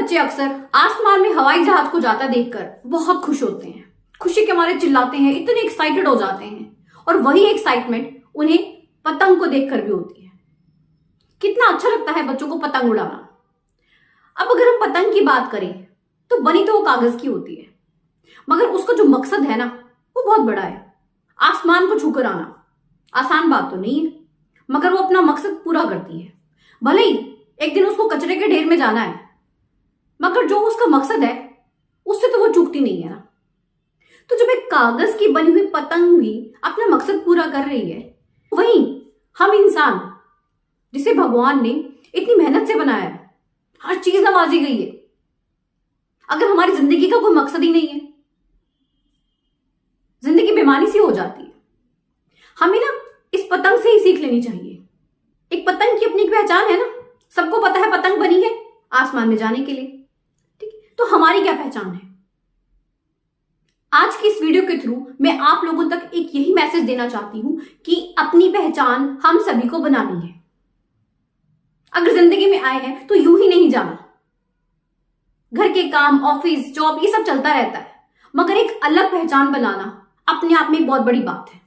बच्चे अक्सर आसमान में हवाई जहाज को जाता देखकर बहुत खुश होते हैं, खुशी के मारे चिल्लाते हैं, इतने एक्साइटेड हो जाते हैं। और वही एक्साइटमेंट उन्हें पतंग को देखकर भी होती है। कितना अच्छा लगता है बच्चों को पतंग उड़ाना। अब अगर हम पतंग की बात करें तो बनी तो वो कागज की होती है, मगर उसका जो मकसद है ना वो बहुत बड़ा है। आसमान को छूकर आना आसान बात तो नहीं है, मगर वो अपना मकसद पूरा करती है। भले ही एक दिन उसको कचरे के ढेर में जाना है, मगर जो उसका मकसद है उससे तो वो चूकती नहीं है ना। तो जब एक कागज की बनी हुई पतंग भी अपना मकसद पूरा कर रही है, वहीं हम इंसान जिसे भगवान ने इतनी मेहनत से बनाया है, हर चीज नवाजी गई है, अगर हमारी जिंदगी का कोई मकसद ही नहीं है, जिंदगी बेमानी सी हो जाती है। हमें ना इस पतंग से ही सीख लेनी चाहिए। एक पतंग की अपनी एक पहचान है ना, सबको पता है पतंग बनी है आसमान में जाने के लिए, ठीक है। तो हमारी क्या पहचान है? आज की इस वीडियो के थ्रू मैं आप लोगों तक एक यही मैसेज देना चाहती हूं कि अपनी पहचान हम सभी को बनानी है। अगर जिंदगी में आए हैं तो यूं ही नहीं जाना। घर के काम, ऑफिस, जॉब, ये सब चलता रहता है, मगर एक अलग पहचान बनाना अपने आप में एक बहुत बड़ी बात है।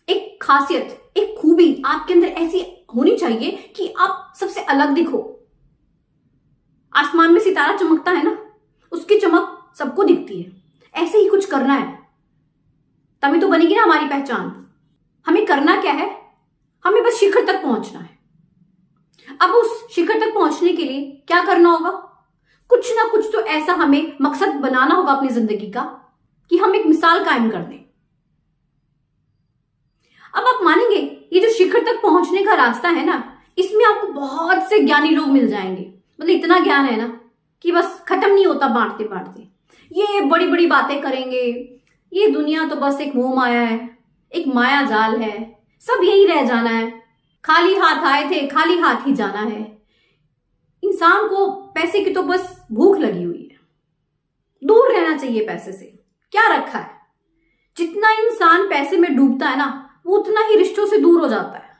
एक खासियत, एक खूबी आपके अंदर ऐसी होनी चाहिए कि आप सबसे अलग दिखो। आसमान में सितारा चमकता है ना, उसकी चमक सबको दिखती है। ऐसे ही कुछ करना है, तभी तो बनेगी ना हमारी पहचान। हमें करना क्या है? हमें बस शिखर तक पहुंचना है। अब उस शिखर तक पहुंचने के लिए क्या करना होगा? कुछ ना कुछ तो ऐसा हमें मकसद बनाना होगा अपनी जिंदगी का कि हम एक मिसाल कायम कर दें। अब आप मानेंगे, ये जो शिखर तक पहुंचने का रास्ता है ना, इसमें आपको बहुत से ज्ञानी लोग मिल जाएंगे। मतलब इतना ज्ञान है ना कि बस खत्म नहीं होता बांटते बांटते। ये बड़ी बड़ी बातें करेंगे, ये दुनिया तो बस एक मोह माया है, एक माया जाल है, सब यही रह जाना है, खाली हाथ आए थे खाली हाथ ही जाना है। इंसान को पैसे की तो बस भूख लगी हुई है, दूर रहना चाहिए पैसे से। क्या रखा है? जितना इंसान पैसे में डूबता है ना, वो उतना ही रिश्तों से दूर हो जाता है।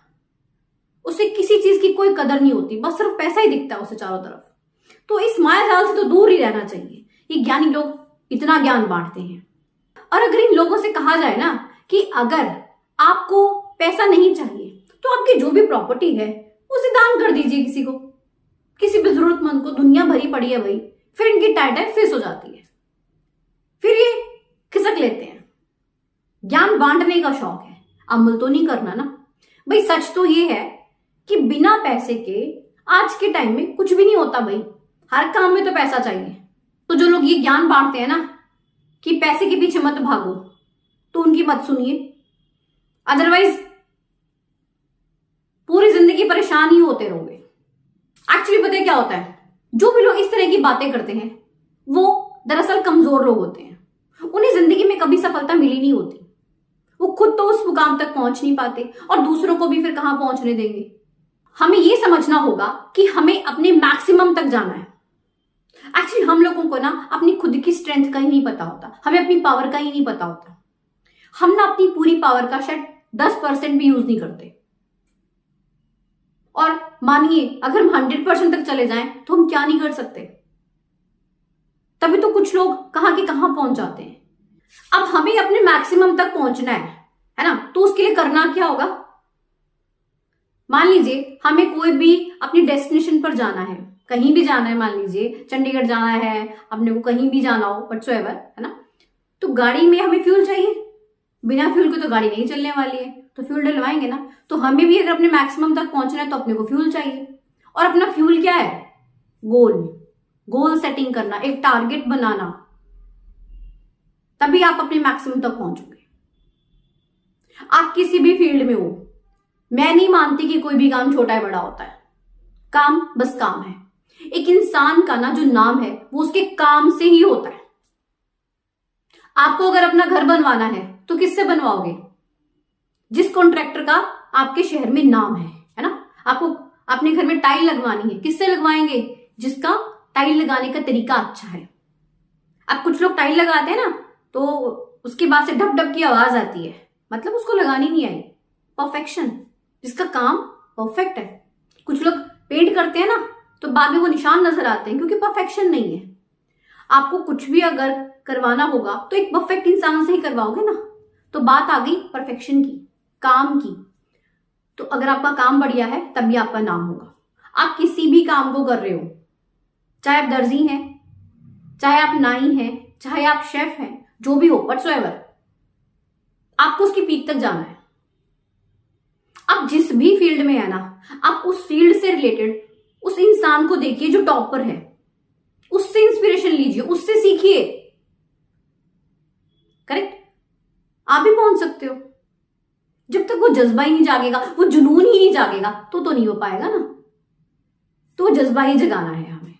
उसे किसी चीज की कोई कदर नहीं होती, बस सिर्फ पैसा ही दिखता है उसे चारों तरफ। तो इस माया जाल से तो दूर ही रहना चाहिए। ये ज्ञानी लोग इतना ज्ञान बांटते हैं। और अगर इन लोगों से कहा जाए ना कि अगर आपको पैसा नहीं चाहिए तो आपकी जो भी प्रॉपर्टी है उसे दान कर दीजिए किसी को, किसी भी जरूरतमंद को। दुनिया भरी पड़ी है भाई, फिर इनकी टाइट फेस हो जाती है, फिर ये खिसक लेते हैं। ज्ञान बांटने का शौक है, अमल तो नहीं करना ना भाई। सच तो ये है कि बिना पैसे के आज के टाइम में कुछ भी नहीं होता भाई। हर काम में तो पैसा चाहिए। तो जो लोग ये ज्ञान बांटते हैं ना कि पैसे के पीछे मत भागो, तो उनकी मत सुनिए, अदरवाइज पूरी जिंदगी परेशान ही होते रहोगे। एक्चुअली पता है क्या होता है? जो भी लोग इस तरह की बातें करते हैं वो दरअसल कमजोर लोग होते हैं। उन्हें जिंदगी में कभी सफलता मिली नहीं होती। वो खुद तो उस मुकाम तक पहुंच नहीं पाते और दूसरों को भी फिर कहां पहुंचने देंगे। हमें ये समझना होगा कि हमें अपने मैक्सिमम तक जाना है। एक्चुअली हम लोगों को ना अपनी खुद की स्ट्रेंथ का ही नहीं पता होता, हमें अपनी पावर का ही नहीं पता होता। हम ना अपनी पूरी पावर का शायद 10% भी यूज नहीं करते। और मानिए अगर हम 100% तक चले जाएं तो हम क्या नहीं कर सकते। तभी तो कुछ लोग कहां के कहां पहुंच जाते हैं। अब हमें अपने मैक्सिमम तक पहुंचना है ना? तो उसके लिए करना क्या होगा? मान लीजिए हमें कोई भी अपनी डेस्टिनेशन पर जाना है, कहीं भी जाना है, मान लीजिए चंडीगढ़ जाना है, अपने को कहीं भी जाना हो व्हाटसोएवर, है ना? तो गाड़ी में हमें फ्यूल चाहिए। बिना फ्यूल के तो गाड़ी नहीं चलने वाली है, तो फ्यूल डलवाएंगे ना। तो हमें भी अगर अपने मैक्सिमम तक पहुंचना है तो अपने को फ्यूल चाहिए। और अपना फ्यूल क्या है? गोल सेटिंग करना, एक टारगेट बनाना, तभी आप अपने मैक्सिमम तक पहुंचोगे। आप किसी भी फील्ड में हो, मैं नहीं मानती कि कोई भी काम छोटा है बड़ा होता है। काम बस काम है। एक इंसान का ना जो नाम है वो उसके काम से ही होता है। आपको अगर अपना घर बनवाना है तो किससे बनवाओगे? जिस कॉन्ट्रैक्टर का आपके शहर में नाम है ना? आपको अपने घर में टाइल लगवानी है, किससे लगवाएंगे? जिसका टाइल लगाने का तरीका अच्छा है। अब कुछ लोग टाइल लगाते हैं ना तो उसके बाद से ढप ढप की आवाज आती है, मतलब उसको लगानी नहीं आई। परफेक्शन, जिसका काम परफेक्ट है। कुछ लोग पेंट करते हैं ना तो बाद में वो निशान नजर आते हैं, क्योंकि परफेक्शन नहीं है। आपको कुछ भी अगर करवाना होगा तो एक परफेक्ट इंसान से ही करवाओगे ना। तो बात आ गई परफेक्शन की, काम की। तो अगर आपका काम बढ़िया है तभी आपका नाम होगा। आप किसी भी काम को कर रहे हो, चाहे आप दर्जी हैं, चाहे आप नाई हैं, चाहे आप शेफ हैं, जो भी हो, व्हाटसोएवर, आपको उसकी पीक तक जाना है। आप जिस भी फील्ड में है ना, आप उस फील्ड से रिलेटेड उस इंसान को देखिए जो टॉपर है, उससे इंस्पिरेशन लीजिए, उससे सीखिए। करेक्ट? आप भी पहुंच सकते हो। जब तक वो जज्बा ही नहीं जागेगा, वो जुनून ही नहीं जागेगा, तो नहीं हो पाएगा ना। तो जज्बा ही जगाना है हमें।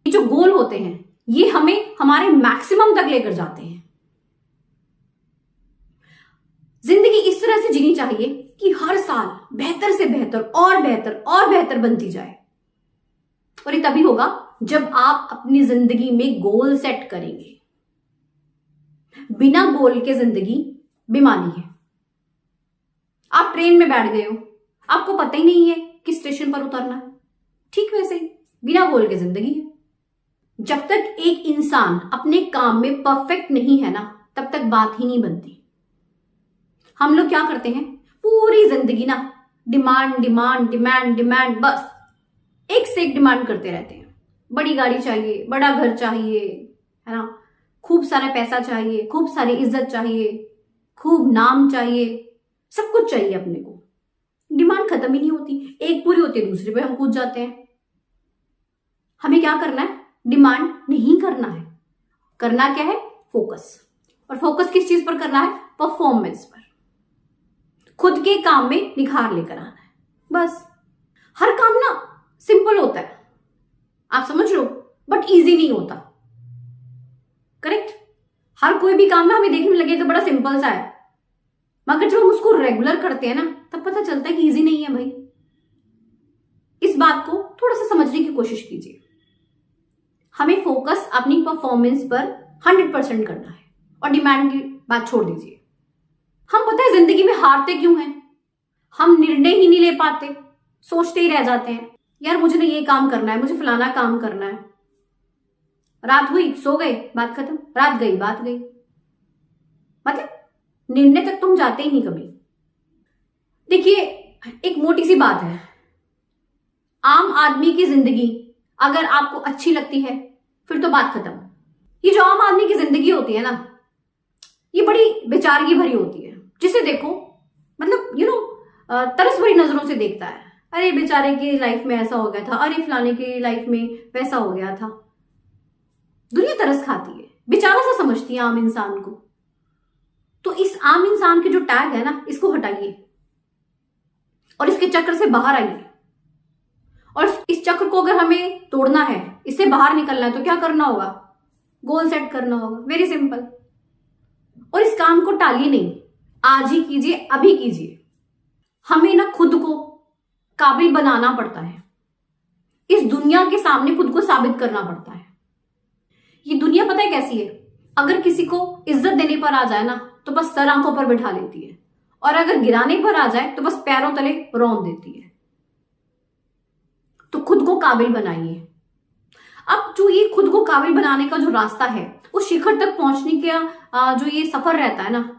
ये जो गोल होते हैं ये हमें हमारे मैक्सिमम तक लेकर जाते हैं। जिंदगी इस तरह से जीनी चाहिए कि हर साल बेहतर से बेहतर और बेहतर और बेहतर बनती जाए। और ये तभी होगा जब आप अपनी जिंदगी में गोल सेट करेंगे। बिना गोल के जिंदगी बेमानी है। आप ट्रेन में बैठ गए हो, आपको पता ही नहीं है किस स्टेशन पर उतरना है, ठीक वैसे ही बिना गोल के जिंदगी है। जब तक एक इंसान अपने काम में परफेक्ट नहीं है ना, तब तक बात ही नहीं बनती। हम लोग क्या करते हैं, पूरी जिंदगी ना डिमांड डिमांड डिमांड डिमांड, बस एक से एक डिमांड करते रहते हैं। बड़ी गाड़ी चाहिए, बड़ा घर चाहिए, है ना, खूब सारा पैसा चाहिए, खूब सारी इज्जत चाहिए, खूब नाम चाहिए, सब कुछ चाहिए अपने को। डिमांड खत्म ही नहीं होती, एक पूरी होती है दूसरे पे हम कूद जाते हैं। हमें क्या करना है, डिमांड नहीं करना है। करना क्या है, फोकस। और फोकस किस चीज पर करना है, परफॉर्मेंस पर। खुद के काम में निखार लेकर आना है, बस। हर काम ना सिंपल होता है, आप समझ लो, बट इजी नहीं होता। करेक्ट? हर कोई भी काम ना हमें देखने में लगे तो बड़ा सिंपल सा है, मगर जब हम उसको रेगुलर करते हैं ना, तब पता चलता है कि इजी नहीं है भाई। इस बात को थोड़ा सा समझने की कोशिश कीजिए। हमें फोकस अपनी परफॉर्मेंस पर 100% करना है और डिमांड की बात छोड़ दीजिए। हम पता है जिंदगी में हारते क्यों हैं, हम निर्णय ही नहीं ले पाते, सोचते ही रह जाते हैं, यार मुझे ना ये काम करना है, मुझे फलाना काम करना है। रात हुई, सो गए, बात खत्म, रात गई, बात गई। मतलब निर्णय तक तुम जाते ही नहीं कभी। देखिए, एक मोटी सी बात है, आम आदमी की जिंदगी अगर आपको अच्छी लगती है फिर तो बात खत्म। ये जो आम आदमी की जिंदगी होती है ना, ये बड़ी बेचारगी भरी होती है। जिसे देखो, मतलब तरस भरी नजरों से देखता है, अरे बेचारे की लाइफ में ऐसा हो गया था, अरे फलाने की लाइफ में वैसा हो गया था। दुनिया तरस खाती है, बेचारा सा समझती है आम इंसान को। तो इस आम इंसान के जो टैग है ना, इसको हटाइए और इसके चक्र से बाहर आइए। और इस चक्र को अगर हमें तोड़ना है, इससे बाहर निकलना है, तो क्या करना होगा, गोल सेट करना होगा। Very simple. और इस काम को टालिए नहीं, आज ही कीजिए, अभी कीजिए। हमें ना खुद को काबिल बनाना पड़ता है, इस दुनिया के सामने खुद को साबित करना पड़ता है। ये दुनिया पता है कैसी है, अगर किसी को इज्जत देने पर आ जाए ना, तो बस सर आंखों पर बिठा लेती है, और अगर गिराने पर आ जाए तो बस पैरों तले रौंद देती है। तो खुद को काबिल बनाइए। अब जो ये खुद को काबिल बनाने का जो रास्ता है, उस शिखर तक पहुंचने का जो ये सफर रहता है ना,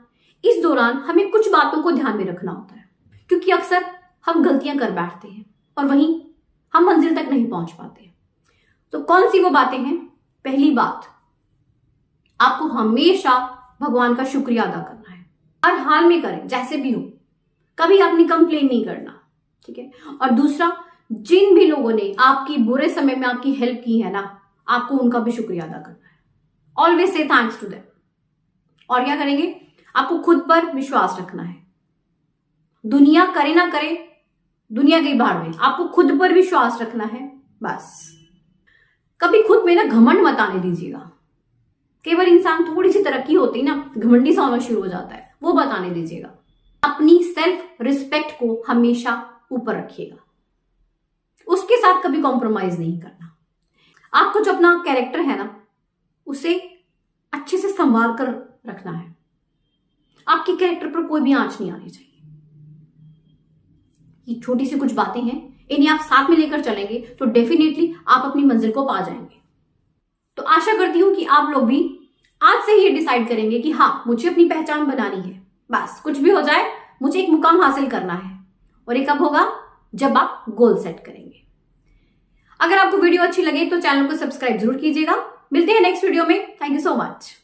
इस दौरान हमें कुछ बातों को ध्यान में रखना होता है, क्योंकि अक्सर हम गलतियां कर बैठते हैं और वहीं हम मंजिल तक नहीं पहुंच पाते। तो कौन सी वो बातें हैं? पहली बात, आपको हमेशा भगवान का शुक्रिया अदा करना है, हर हाल में करें, जैसे भी हो, कभी अपनी कंप्लेन नहीं करना, ठीक है। और दूसरा, जिन भी लोगों ने आपकी बुरे समय में आपकी हेल्प की है ना, आपको उनका भी शुक्रिया अदा करना है। Always say thanks to them. और क्या करेंगे, आपको खुद पर विश्वास रखना है। दुनिया करे ना करे, दुनिया गई भाड़ में, आपको खुद पर विश्वास रखना है, बस। कभी खुद में ना घमंड मत आने दीजिएगा। कई बार इंसान थोड़ी सी तरक्की होती ना, घमंडी सा होना शुरू हो जाता है, वो बताने दीजिएगा। अपनी सेल्फ रिस्पेक्ट को हमेशा ऊपर रखिएगा, उसके साथ कभी कॉम्प्रोमाइज नहीं करना। आपको जो अपना कैरेक्टर है ना, उसे अच्छे से संवार कर रखना है। आपके कैरेक्टर पर कोई भी आंच नहीं आनी चाहिए। ये छोटी सी कुछ बातें हैं, इन्हें आप साथ में लेकर चलेंगे तो डेफिनेटली आप अपनी मंजिल को पा जाएंगे। तो आशा करती हूं कि आप लोग भी आज से ही ये डिसाइड करेंगे कि हाँ, मुझे अपनी पहचान बनानी है, बस कुछ भी हो जाए मुझे एक मुकाम हासिल करना है। और ये कब होगा? जब आप गोल सेट करेंगे। अगर आपको वीडियो अच्छी लगे तो चैनल को सब्सक्राइब जरूर कीजिएगा। मिलते हैं नेक्स्ट वीडियो में। Thank you so much.